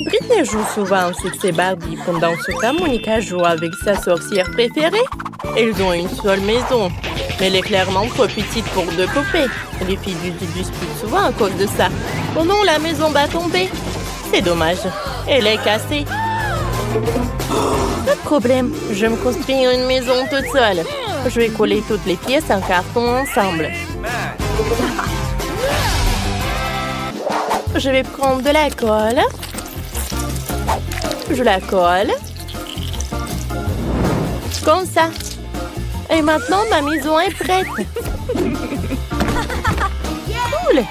Britney joue souvent au succès Barbie. Pendant ce temps, Monica joue avec sa sorcière préférée. Ils ont une seule maison, mais elle est clairement trop petite pour deux poupées. Les filles se disputent souvent à cause de ça. Oh non, la maison va tomber. C'est dommage. Elle est cassée. Pas de problème. Je vais me construire une maison toute seule. Je vais coller toutes les pièces en carton ensemble. Je vais prendre de la colle. Je la colle. Comme ça. Et maintenant, ma maison est prête. Cool.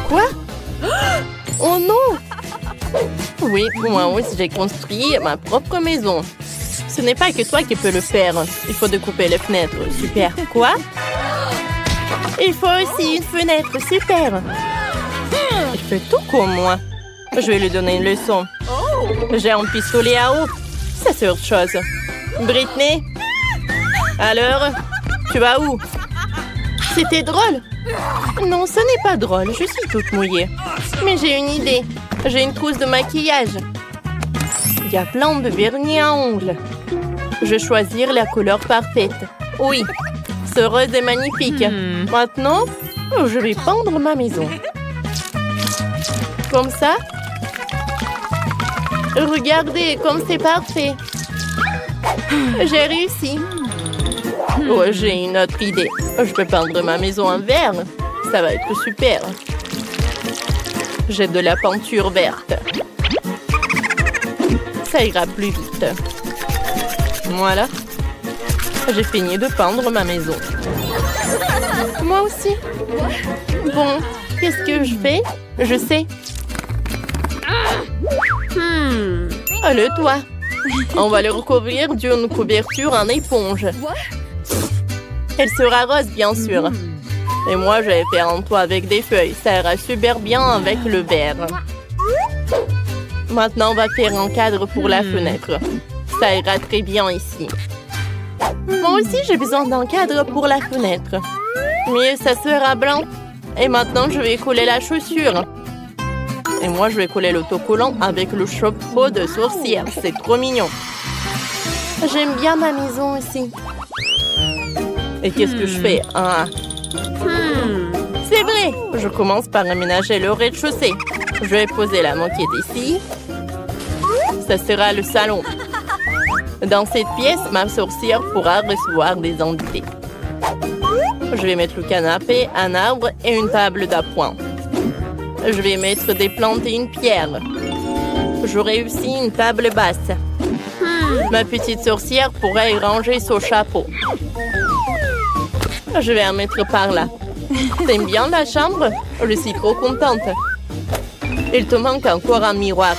Quoi? Oh non! Oui, moi aussi, j'ai construit ma propre maison. Ce n'est pas que toi qui peux le faire. Il faut découper les fenêtres. Super. Quoi? Il faut aussi une fenêtre. Super. Il fait tout comme moi. Je vais lui donner une leçon. J'ai un pistolet à eau. Ça, c'est autre chose. Britney? Alors? Tu vas où? C'était drôle. Non, ce n'est pas drôle. Je suis toute mouillée. Mais j'ai une idée. J'ai une trousse de maquillage. Il y a plein de vernis à ongles. Je vais choisir la couleur parfaite. Oui, ce rose est magnifique. Maintenant, je vais peindre ma maison. Comme ça. Regardez comme c'est parfait. J'ai réussi. Oh, j'ai une autre idée. Je peux peindre ma maison en vert. Ça va être super. J'ai de la peinture verte. Ça ira plus vite. Voilà. J'ai fini de peindre ma maison. Moi aussi. Bon, qu'est-ce que je fais? Je sais. Oh, le toit. On va le recouvrir d'une couverture en éponge. Elle sera rose, bien sûr. Et moi, je vais faire un toit avec des feuilles. Ça ira super bien avec le vert. Maintenant, on va faire un cadre pour la fenêtre. Ça ira très bien ici. Moi aussi, j'ai besoin d'un cadre pour la fenêtre. Mais ça sera blanc. Et maintenant, je vais coller la chaussure. Et moi, je vais coller l'autocollant avec le chapeau de sorcière. C'est trop mignon. J'aime bien ma maison aussi. Et qu'est-ce que je fais? C'est vrai. Je commence par aménager le rez-de-chaussée. Je vais poser la moquette ici. Ça sera le salon. Dans cette pièce, ma sorcière pourra recevoir des invités. Je vais mettre le canapé, un arbre et une table d'appoint. Je vais mettre des plantes et une pierre. J'aurai aussi une table basse. Ma petite sorcière pourra y ranger son chapeau. Je vais en mettre par là. T'aimes bien la chambre? Je suis trop contente. Il te manque encore un miroir.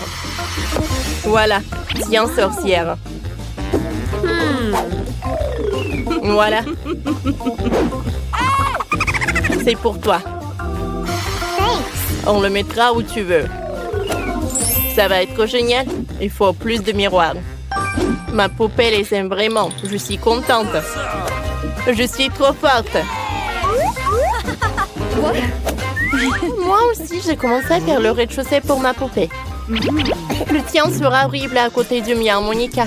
Voilà. Tiens, sorcière. Voilà. C'est pour toi. On le mettra où tu veux. Ça va être génial. Il faut plus de miroirs. Ma poupée les aime vraiment. Je suis contente. Je suis trop forte. Moi aussi, j'ai commencé à faire le rez-de-chaussée pour ma poupée. Le tien sera horrible à côté du mien, Monica.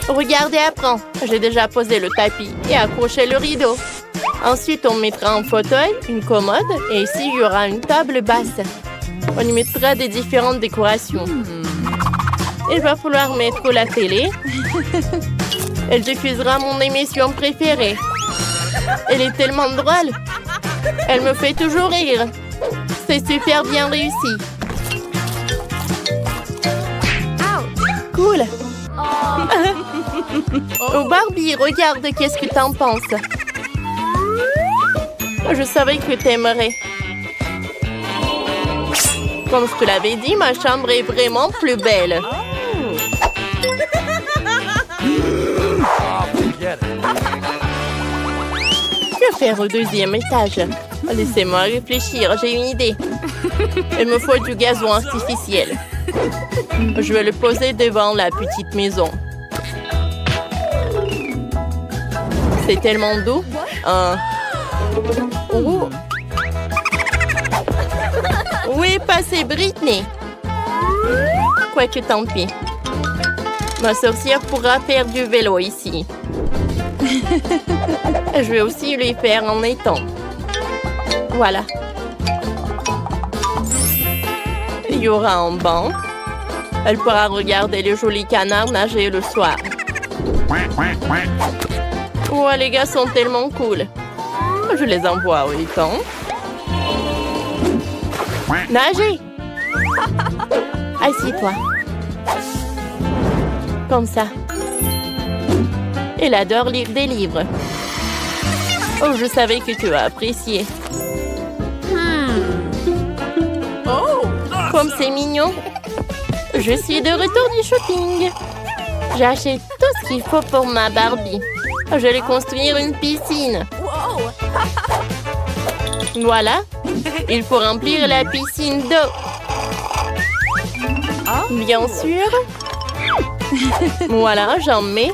Regardez, apprends. J'ai déjà posé le tapis et accroché le rideau. Ensuite, on mettra un fauteuil, une commode et ici, il y aura une table basse. On y mettra des différentes décorations. Il va falloir mettre la télé. Elle diffusera mon émission préférée. Elle est tellement drôle. Elle me fait toujours rire. C'est super bien réussi. Cool. Oh Barbie, regarde, qu'est-ce que t'en penses? Je savais que t'aimerais. Comme je te l'avais dit, ma chambre est vraiment plus belle. Que faire au deuxième étage? Laissez-moi réfléchir, j'ai une idée. Il me faut du gazon artificiel. Je vais le poser devant la petite maison. C'est tellement doux. Où est passée Britney? Quoique tant pis. Ma sorcière pourra faire du vélo ici. Je vais aussi lui faire en étang. Voilà. Il y aura un banc. Elle pourra regarder les jolis canards nager le soir. Oh, les gars sont tellement cool. Je les envoie au étang. Nager! Assis-toi. Comme ça. Elle adore lire des livres. Oh, je savais que tu as apprécié. Oh, comme c'est mignon. Je suis de retour du shopping. J'ai acheté tout ce qu'il faut pour ma Barbie. Je vais construire une piscine. Voilà. Il faut remplir la piscine d'eau. Bien sûr. Voilà, j'en mets.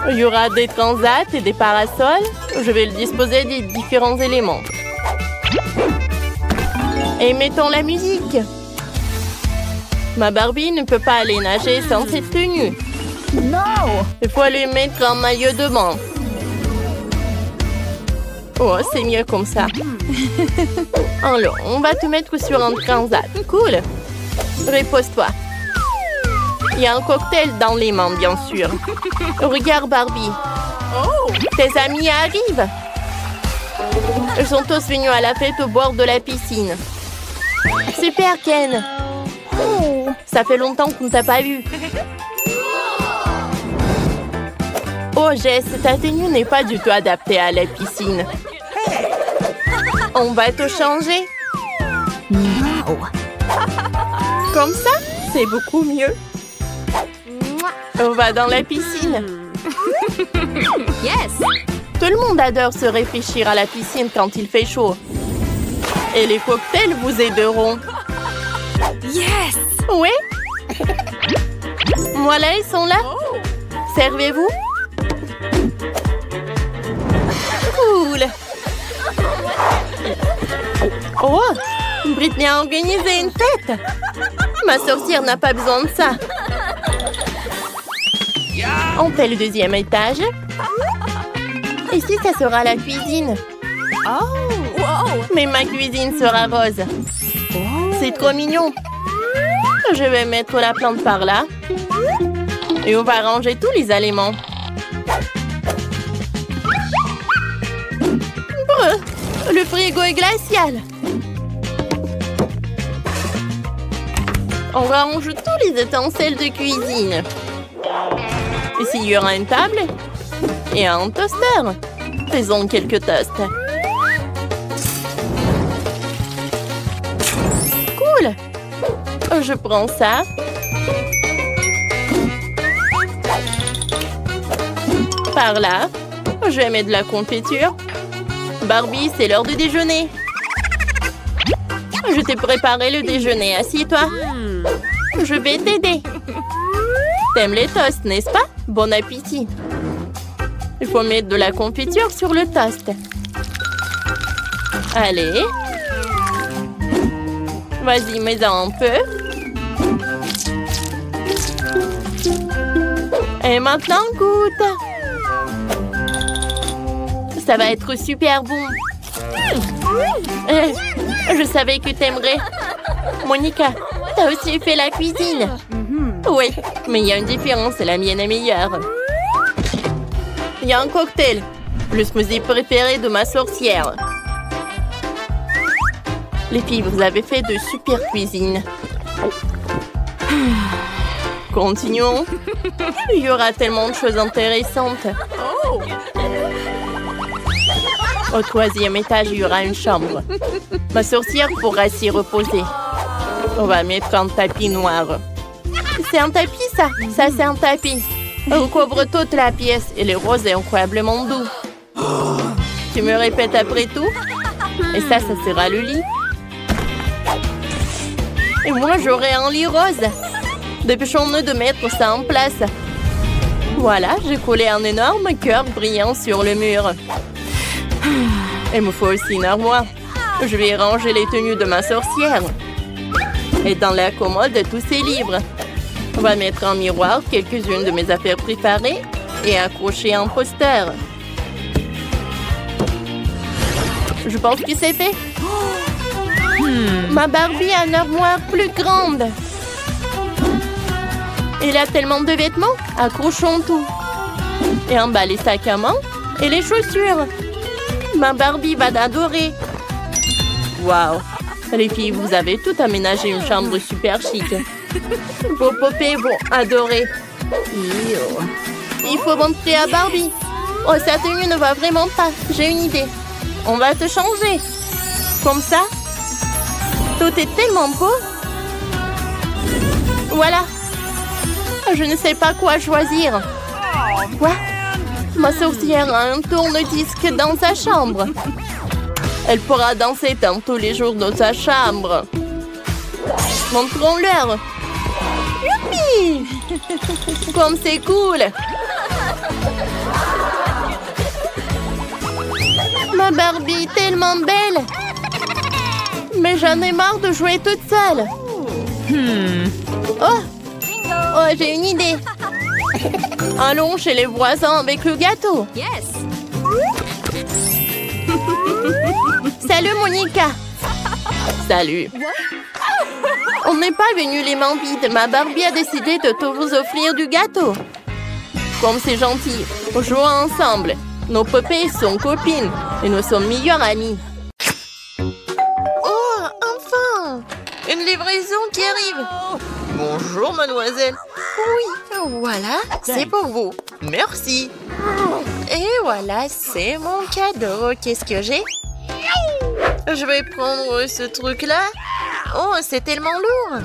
Il y aura des transats et des parasols. Je vais le disposer des différents éléments. Et mettons la musique. Ma Barbie ne peut pas aller nager sans cette tenue. Non! Il faut lui mettre un maillot de bain. Oh, c'est mieux comme ça. Alors, on va te mettre sur un transat. Cool. Repose-toi. Il y a un cocktail dans les mains, bien sûr. Regarde, Barbie. Tes amis arrivent. Ils sont tous venus à la fête au bord de la piscine. Super, Ken. Ça fait longtemps qu'on ne t'a pas vu. Oh, Jess, ta tenue n'est pas du tout adaptée à la piscine. On va te changer. Non. Comme ça, c'est beaucoup mieux. On va dans la piscine. Yes! Tout le monde adore se réfléchir à la piscine quand il fait chaud. Et les cocktails vous aideront. Yes! Oui? Voilà, ils sont là. Servez-vous. Cool. Oh! Britney a organisé une fête. Ma sorcière n'a pas besoin de ça. On fait le deuxième étage. Ici, ça sera la cuisine. Oh! Mais ma cuisine sera rose. C'est trop mignon. Je vais mettre la plante par là. Et on va ranger tous les aliments. Brr, le frigo est glacial. On range tous les ustensiles de cuisine. Ici, il y aura une table et un toaster. Faisons quelques toasts. Cool. Je prends ça. Par là. Je vais mettre de la confiture. Barbie, c'est l'heure du déjeuner. Je t'ai préparé le déjeuner. Assieds-toi. Je vais t'aider. T'aimes les toasts, n'est-ce pas? Bon appétit. Il faut mettre de la confiture sur le toast. Allez. Vas-y, mets-en un peu. Et maintenant, goûte. Ça va être super bon. Je savais que t'aimerais. Monica, t'as aussi fait la cuisine. Oui, mais il y a une différence, la mienne est meilleure. Il y a un cocktail, le smoothie préféré de ma sorcière. Les filles, vous avez fait de super cuisine. Continuons. Il y aura tellement de choses intéressantes. Au troisième étage, il y aura une chambre. Ma sorcière pourra s'y reposer. On va mettre un tapis noir. C'est un tapis, ça? Ça, c'est un tapis. On couvre toute la pièce et le rose est incroyablement doux. Tu me répètes après tout? Et ça sera le lit. Et moi, j'aurai un lit rose. Dépêchons-nous de mettre ça en place. Voilà, j'ai collé un énorme cœur brillant sur le mur. Il me faut aussi une armoire. Je vais ranger les tenues de ma sorcière. Et dans la commode, tous ces livres. On va mettre en miroir quelques-unes de mes affaires préparées et accrocher un poster. Je pense que c'est fait. Ma Barbie a une armoire plus grande. Elle a tellement de vêtements. Accrochons tout. Et en bas, les sacs à main et les chaussures. Ma Barbie va adorer. Waouh! Les filles, vous avez tout aménagé une chambre super chic. Vos poupées vont adorer. Il faut montrer à Barbie. Oh, sa tenue ne va vraiment pas. J'ai une idée. On va te changer. Comme ça. Tout est tellement beau. Voilà. Je ne sais pas quoi choisir. Quoi? Ma sorcière a un tourne-disque dans sa chambre. Elle pourra danser dans tous les jours dans sa chambre. Montrons-leur. Youpi! Comme c'est cool. Ma Barbie est tellement belle. Mais j'en ai marre de jouer toute seule. Oh, j'ai une idée. Allons chez les voisins avec le gâteau. Yes. Salut, Monica. Salut. On n'est pas venu les mains vides. Ma Barbie a décidé de te vous offrir du gâteau. Comme c'est gentil. Jouons ensemble. Nos poupées sont copines et nous sommes meilleures amies. Oh, enfin! Une livraison qui arrive. Bonjour, mademoiselle. Oui, voilà, c'est pour vous. Merci. Et voilà, c'est mon cadeau. Qu'est-ce que j'ai? Je vais prendre ce truc-là. Oh, c'est tellement lourd.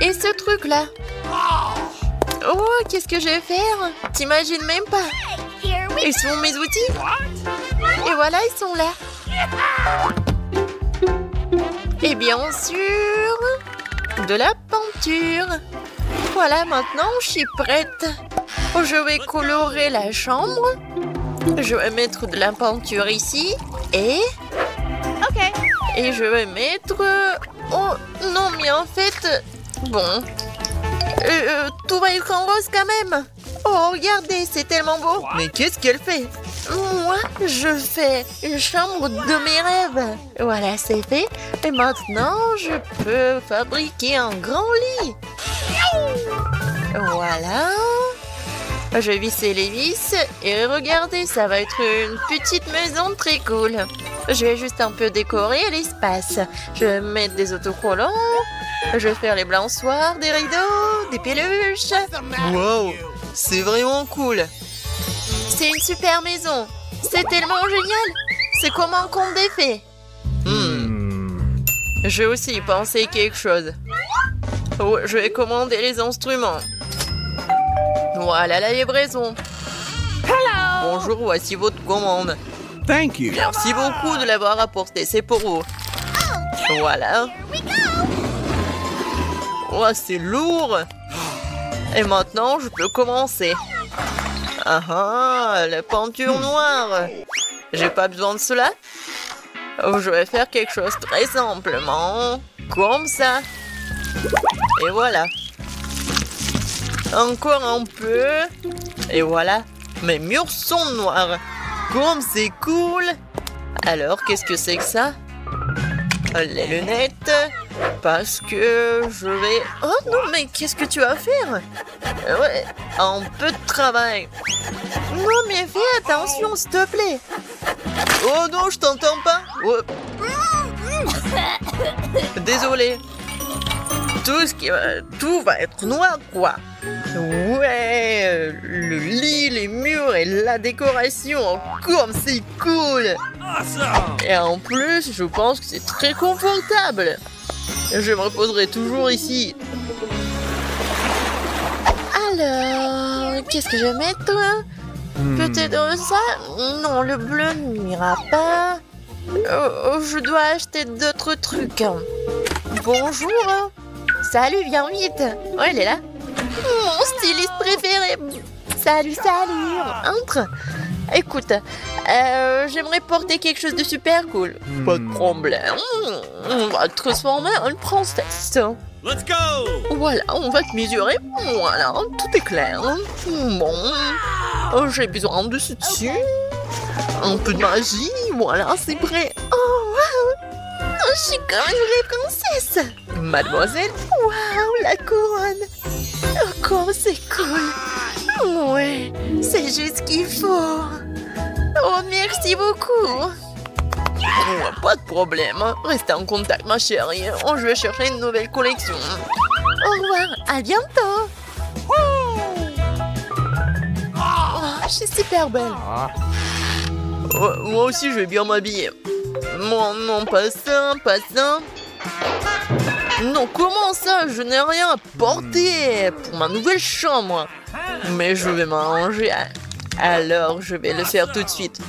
Et ce truc-là. Oh, qu'est-ce que je vais faire? T'imagines même pas. Ils sont mes outils. Et voilà, ils sont là. Et bien sûr, de la peinture. Voilà, maintenant, je suis prête. Je vais colorer la chambre. Je vais mettre de la peinture ici. Et... OK. Et je vais mettre... Oh, non, mais en fait... Bon... tout va être en rose quand même. Oh, regardez, c'est tellement beau. Mais qu'est-ce qu'elle fait? Moi, je fais une chambre de mes rêves. Voilà, c'est fait. Et maintenant, je peux fabriquer un grand lit. Voilà. Je vais visser les vis. Et regardez, ça va être une petite maison très cool. Je vais juste un peu décorer l'espace. Je vais mettre des autocollants. Je vais faire les balançoires, des rideaux, des peluches. Wow, c'est vraiment cool. C'est une super maison. C'est tellement génial. C'est comme un conte des fées. J'ai aussi pensé quelque chose. Oh, je vais commander les instruments. Voilà la livraison. Hello. Bonjour, voici votre commande. Thank you. Merci beaucoup de l'avoir apporté, c'est pour vous. Voilà. Oh, c'est lourd. Et maintenant, je peux commencer. Ah ah, la peinture noire. J'ai pas besoin de cela. Oh, je vais faire quelque chose très simplement. Comme ça. Et voilà. Encore un peu. Et voilà. Mes murs sont noirs. Comme c'est cool. Alors, qu'est-ce que c'est que ça? Les lunettes. Parce que je vais... Oh non, mais qu'est-ce que tu vas faire? Ouais, un peu de travail. Non, mais fais attention, s'il te plaît. Oh non, je t'entends pas. Oh. Désolé. Tout va être noir, quoi. Ouais, le lit, les murs et la décoration. Comme c'est cool. Et en plus, je pense que c'est très confortable. Je me reposerai toujours ici. Alors, qu'est-ce que je vais mettre? Peut-être ça? Non, le bleu n'ira pas. Je dois acheter d'autres trucs. Bonjour. Salut, viens vite. Oh, elle est là. Mon styliste préféré. Salut, salut. Entre. Écoute, j'aimerais porter quelque chose de super cool. Pas de problème. On va te transformer en une princesse. Let's go! Voilà, on va te mesurer. Voilà, tout est clair. Bon, j'ai besoin de ce dessus. Un peu de magie. Voilà, c'est prêt. Oh, wow! Je suis comme une vraie princesse. Mademoiselle, waouh, la couronne. Oh, comme c'est cool. Ouais, c'est juste ce qu'il faut. Oh, merci beaucoup. Oh, pas de problème. Restez en contact, ma chérie. Oh, je vais chercher une nouvelle collection. Au revoir, à bientôt. Oh, je suis super belle. Oh, moi aussi, je vais bien m'habiller. Non, pas ça, pas ça. Non, comment ça? Je n'ai rien à porter pour ma nouvelle chambre. Mais je vais m'arranger. Alors, je vais le faire tout de suite.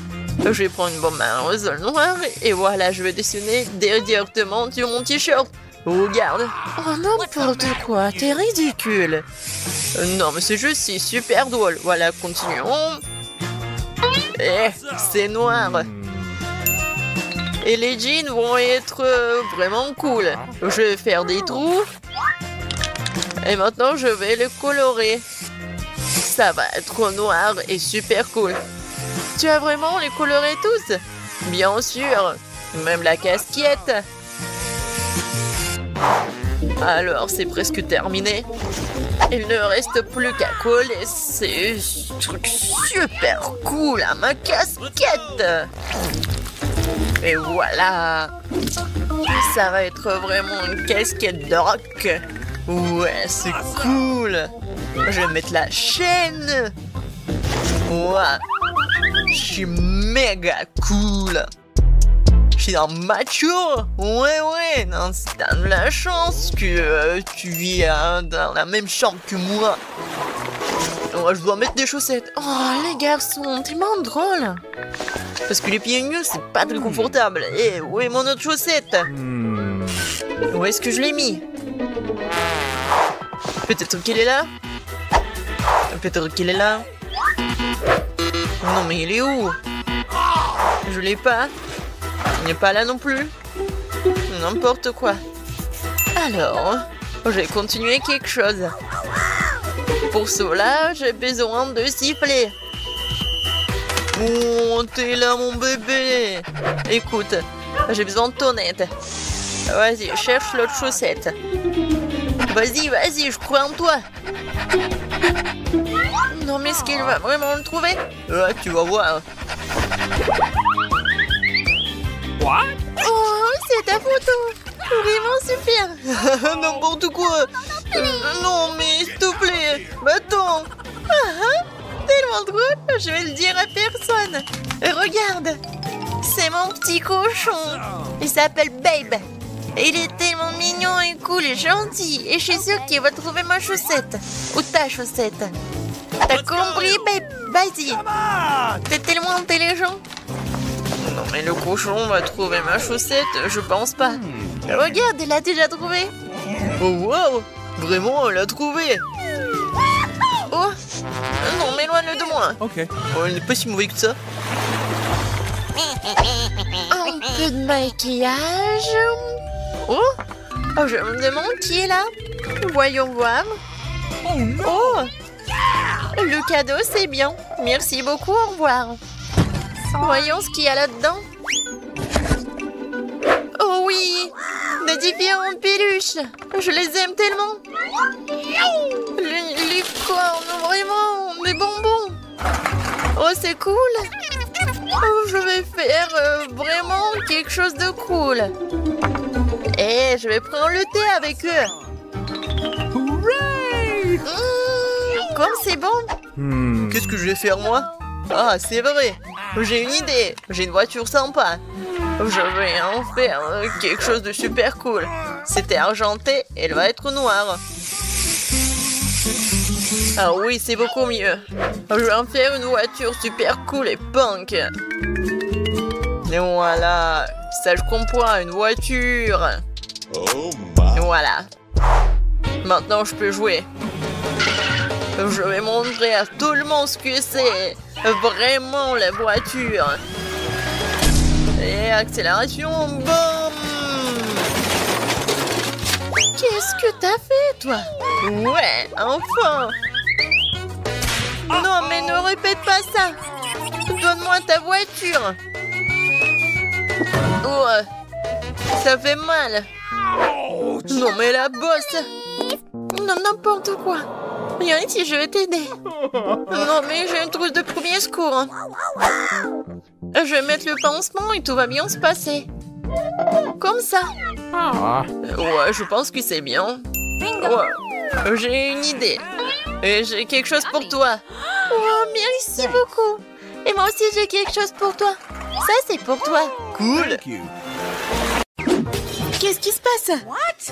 Je vais prendre une bombe à aérosol noire et voilà, je vais dessiner directement sur mon t-shirt. Regarde. Oh, n'importe quoi, t'es ridicule. Non, mais ce jeu, c'est super drôle. Voilà, continuons. Eh, c'est noir. Et les jeans vont être vraiment cool. Je vais faire des trous. Et maintenant, je vais le colorer. Ça va être noir et super cool. Tu as vraiment les colorés tous? Bien sûr. Même la casquette. Alors, c'est presque terminé. Il ne reste plus qu'à coller ces trucs super cool à ma casquette. Et voilà. Ça va être vraiment une casquette de rock. Ouais, c'est cool. Je vais mettre la chaîne. Ouais. Je suis méga cool. Je suis un macho. Ouais. Non, t'as de la chance que tu vis dans la même chambre que moi. Ouais, je dois mettre des chaussettes. Oh, les garçons, tellement drôle. Parce que les pieds nus, c'est pas très confortable. Et où est mon autre chaussette? Où est-ce que je l'ai mis? Peut-être qu'elle est là? Peut-être qu'elle est là? Non, mais il est où? Je l'ai pas. Il n'est pas là non plus. N'importe quoi. Alors, je vais continuer quelque chose. Pour cela, j'ai besoin de siffler. Oh, t'es là, mon bébé. Écoute, j'ai besoin de ton aide. Vas-y, cherche l'autre chaussette. Vas-y, je crois en toi. Non, mais est-ce qu'il va vraiment le trouver? Ouais, tu vas voir. What? Oh, c'est ta photo. Vraiment super. N'importe quoi. Non, mais s'il te plaît. Attends. Tellement drôle. Je vais le dire à personne. Regarde. C'est mon petit cochon. Il s'appelle Babe. Il est tellement mignon et cool et gentil. Et je suis sûre qu'il va trouver ma chaussette. Ou ta chaussette. T'as compris, Babe? Vas-y. T'es tellement intelligent. Non, mais le cochon va trouver ma chaussette, je pense pas. Regarde, il l'a déjà trouvé. Oh, wow! Vraiment, elle l'a trouvé. Oh! Non, m'éloigne de moi. Ok. Oh, il n'est pas si mauvais que ça. Un peu de maquillage. Oh! Oh, je me demande qui est là. Voyons voir. Oh no! Oh! Le cadeau, c'est bien. Merci beaucoup, au revoir. Voyons ce qu'il y a là-dedans. Oh oui! Des différentes peluches. Je les aime tellement. Les cornes, vraiment. Des bonbons. Oh, c'est cool. Oh, je vais faire vraiment quelque chose de cool. Et je vais prendre le thé avec eux. Hooray! Comme c'est bon. Qu'est-ce que je vais faire, moi? Ah, c'est vrai. J'ai une idée. J'ai une voiture sympa. Je vais en faire quelque chose de super cool. C'était argenté, elle va être noire. Ah oui, c'est beaucoup mieux. Je vais en faire une voiture super cool et punk. Et voilà. Ça, je comprends, une voiture. Oh my. Voilà. Maintenant, je peux jouer. Je vais montrer à tout le monde ce que c'est vraiment la voiture. Et accélération, boum! Qu'est-ce que t'as fait, toi? Ouais, enfin! Non, mais ne répète pas ça! Donne-moi ta voiture! Oh, ça fait mal! Non, mais la bosse! Non, n'importe quoi! Viens ici, je vais t'aider! Non, mais j'ai une trousse de premier secours! Je vais mettre le pansement et tout va bien se passer! Comme ça! Ouais, je pense que c'est bien! Ouais, j'ai une idée! Et j'ai quelque chose pour toi! Oh, merci beaucoup! Et moi aussi, j'ai quelque chose pour toi! Ça, c'est pour toi! Cool! Qu'est-ce qui se passe?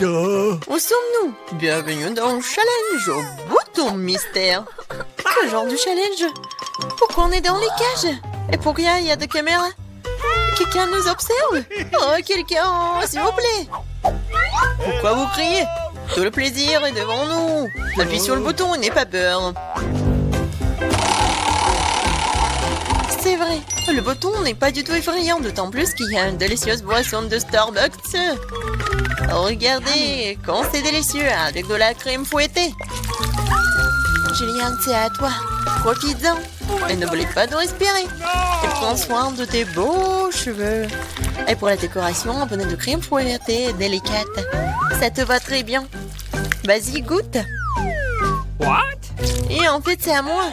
Où sommes-nous? Bienvenue dans le challenge au bouton mystère. Quel genre de challenge? Pourquoi on est dans les cages? Et pourquoi il y a des caméras? Quelqu'un nous observe? Oh, quelqu'un, s'il vous plaît! Pourquoi vous criez? Tout le plaisir est devant nous. Appuie sur le bouton et n'aie pas peur. C'est vrai, le bouton n'est pas du tout effrayant, d'autant plus qu'il y a une délicieuse boisson de Starbucks. Regardez, quand c'est délicieux, avec de la crème fouettée. Julian, c'est à toi. Profites-en. Et n'oublie pas de respirer. Et prends soin de tes beaux cheveux. Et pour la décoration, un bonnet de crème fouettée délicate. Ça te va très bien. Vas-y, goûte. What? Et en fait, c'est à moi.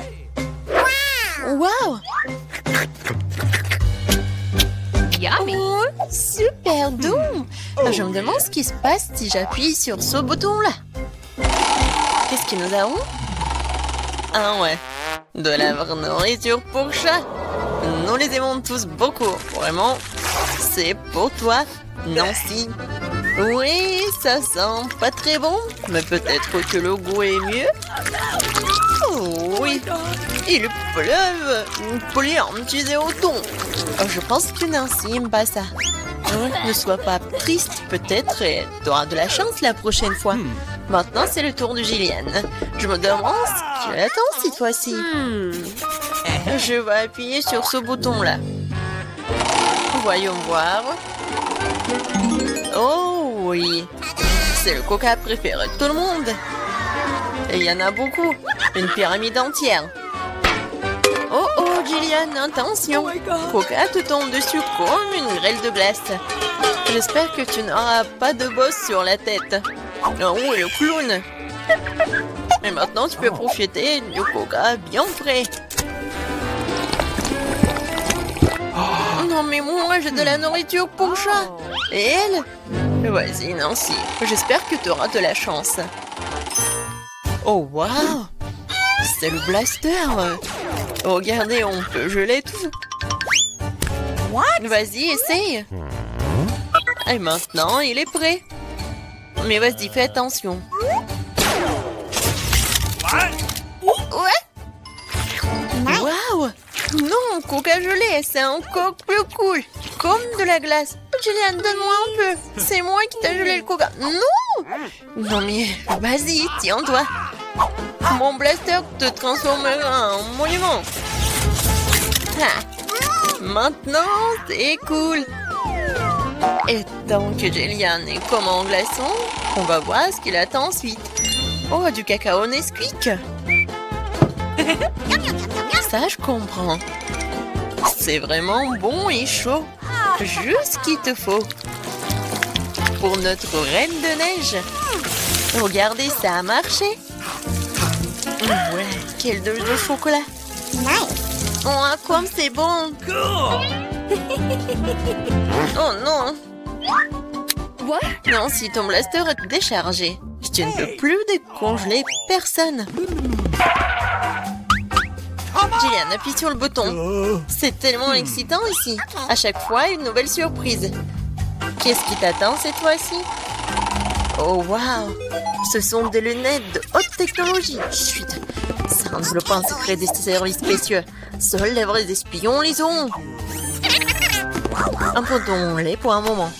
Waouh! Yummy. Oh, super doux! Je me demande ce qui se passe si j'appuie sur ce bouton-là. Qu'est-ce que nous avons? Ah ouais, de la vraie nourriture pour chat. Nous les aimons tous beaucoup. Vraiment, c'est pour toi, Nancy. Oui, ça sent pas très bon, mais peut-être que le goût est mieux. Oh oui, il pleuve. Plein, tu es au thon. Je pense que Nancy aime pas ça. Ne sois pas triste, peut-être tu auras de la chance la prochaine fois. Maintenant, c'est le tour de Gillian. Je me demande ce qu'elle attend cette fois-ci. Je vais appuyer sur ce bouton-là. Voyons voir. Oh oui, c'est le coca préféré de tout le monde. Et il y en a beaucoup, une pyramide entière. Oh oh, Gillian, attention. Coca te tombe dessus comme une grêle de glace. J'espère que tu n'auras pas de bosse sur la tête. Oh, et le clown. Et maintenant, tu peux profiter du coca bien frais. Non, mais moi, j'ai de la nourriture pour chat. Et elle? Vas-y, Nancy. J'espère que tu auras de la chance. Oh, waouh! C'est le blaster. Regardez, on peut geler tout. Vas-y, essaye. Et maintenant, il est prêt. Mais vas-y, fais attention. Ouais? Waouh! Non, coca gelé, c'est encore plus cool. Comme de la glace. Julian, donne-moi un peu. C'est moi qui t'ai gelé le coca. Non! Non mais, vas-y, tiens-toi. Mon blaster te transformera en monument. Ah. Maintenant, c'est cool. Et tant que Julian est comme en glaçon, on va voir ce qu'il attend ensuite. Oh, du cacao Nesquik. Ça, je comprends. C'est vraiment bon et chaud. Juste ce qu'il te faut. Pour notre reine de neige. Regardez, ça a marché. Ouais, quelle dose de chocolat. Oh, comme c'est bon. Oh non. Non, si ton blaster est déchargé, tu ne peux plus décongeler personne. Gillian, appuie sur le bouton. C'est tellement excitant ici. À chaque fois, une nouvelle surprise. Qu'est-ce qui t'attend cette fois-ci? Oh, waouh! Ce sont des lunettes de haute technologie. Chut! Ça ne pas un secret des services spéciaux. Seuls les vrais espions les ont. Abandonnons-les pour un moment.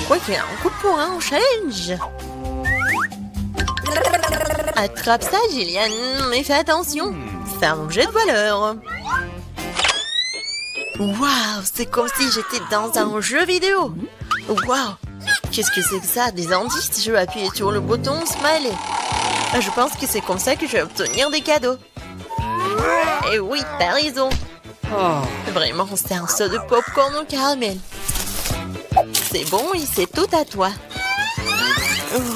Quoi qu'il y ait un coup de poing au challenge. Attrape ça, Jillian, mais fais attention. C'est un objet de valeur. Waouh, c'est comme si j'étais dans un jeu vidéo. Waouh, qu'est-ce que c'est que ça? Des indices? Je vais appuyer sur le bouton Smiley. Je pense que c'est comme ça que je vais obtenir des cadeaux. Et oui, t'as raison. Vraiment, c'est un saut de popcorn au caramel. C'est bon et c'est tout à toi.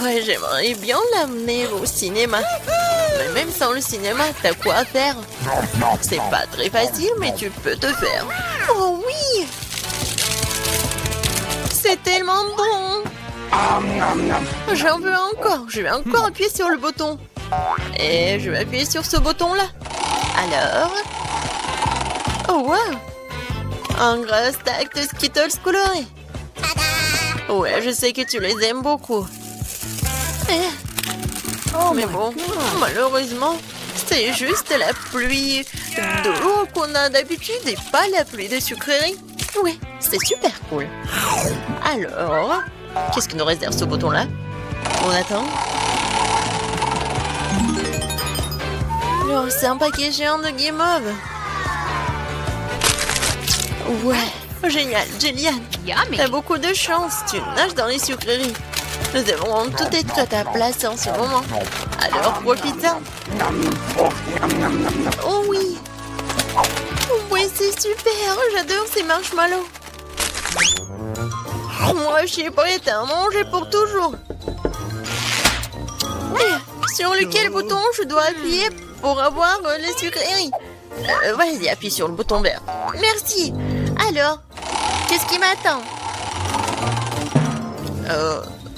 Ouais, j'aimerais bien l'amener au cinéma. Mais même sans le cinéma, t'as quoi faire? C'est pas très facile, mais tu peux te faire. Oh oui! C'est tellement bon! J'en veux encore. Je vais encore appuyer sur le bouton. Et je vais appuyer sur ce bouton-là. Alors... Oh, wow! Un gros stack de Skittles colorés. Ouais, je sais que tu les aimes beaucoup. Mais bon, malheureusement, c'est juste la pluie d'eau qu'on a d'habitude et pas la pluie de sucreries. Oui, c'est super cool. Alors, qu'est-ce que nous réserve ce bouton-là? On attend. Oh, c'est un paquet géant de guimauve. Ouais, génial, Jillian. T'as beaucoup de chance, tu nages dans les sucreries. Nous devons tout être à ta place en ce moment. Alors profite-en. Oh oui. Oui, c'est super. J'adore ces marshmallows. Moi, je suis prête à en manger pour toujours. Sur lequel bouton je dois appuyer pour avoir les sucreries? Vas-y, appuie sur le bouton vert. Merci. Alors, qu'est-ce qui m'attend?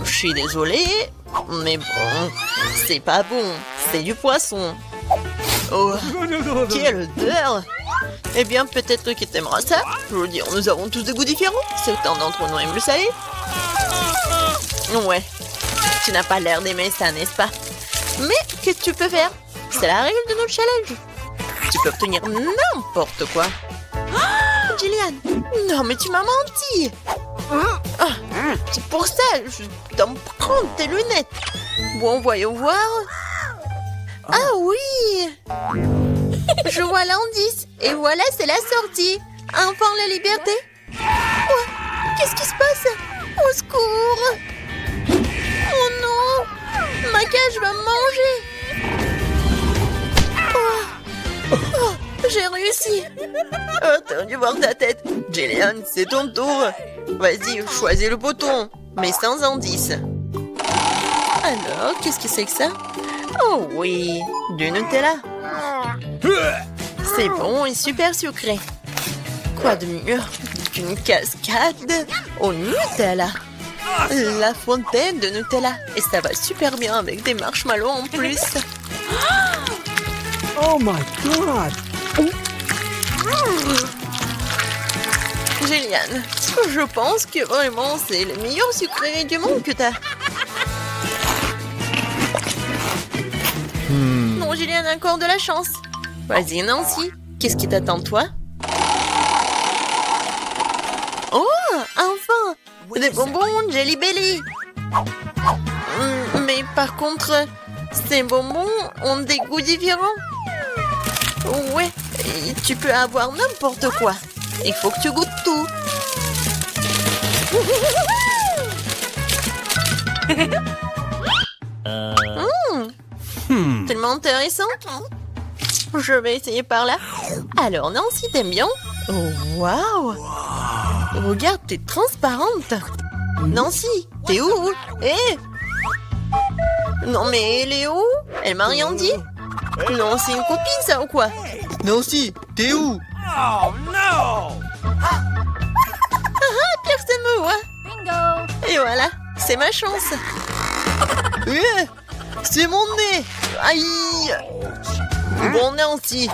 Je suis désolée, mais bon, c'est pas bon. C'est du poisson. Oh, quelle odeur! Eh bien, peut-être que t'aimeras ça. Je veux dire, nous avons tous des goûts différents. Certains d'entre nous aiment le salé. Ouais, tu n'as pas l'air d'aimer ça, n'est-ce pas? Mais qu'est-ce que tu peux faire? C'est la règle de notre challenge. Tu peux obtenir n'importe quoi. Oh, Jillian, non mais tu m'as menti. C'est pour ça, je dois me prendre tes lunettes. Bon, voyons voir. Ah oui! Je vois l'indice. Et voilà, c'est la sortie. Enfin, la liberté. Oh, qu'est-ce qui se passe? Au secours! Oh non! Ma cage va me manger. Oh, j'ai réussi. Oh, t'as dû voir ta tête. Jillian, c'est ton tour. Vas-y, choisis le bouton, mais sans indice. Alors, qu'est-ce que c'est que ça? Oh oui, du Nutella. C'est bon et super sucré. Quoi de mieux qu'une cascade au Nutella? La fontaine de Nutella. Et ça va super bien avec des marshmallows en plus. Oh my god! Jillian, je pense que vraiment c'est le meilleur sucré du monde que t'as. Non, Jillian a encore de la chance. Vas-y, Nancy, qu'est-ce qui t'attend, toi? Oh, enfin! Des bonbons Jelly Belly. Mais par contre, ces bonbons ont des goûts différents. Ouais, et tu peux avoir n'importe quoi. Il faut que tu goûtes tout. Tellement intéressant. Je vais essayer par là. Alors, Nancy, t'aimes bien? Oh, waouh! Regarde, t'es transparente. Nancy, t'es où? Eh! Non, mais elle est où? Elle m'a rien dit. Non, c'est une copine, ça, ou quoi? Nancy, t'es où? Oh no! Personne me voit. Bingo! Et voilà, c'est ma chance. C'est mon nez. Aïe. Bon, Nancy.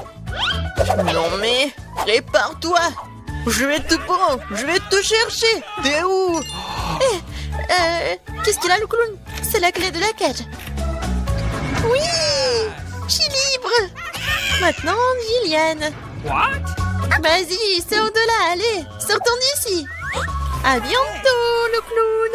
Non mais, prépare-toi. Je vais te prendre, je vais te chercher. T'es où? Qu'est-ce qu'il a, le clown? C'est la clé de la cage. Oui, je suis libre. Maintenant, Jillian. What? Vas-y, sors de là, allez, sortons d'ici. À bientôt, le clown.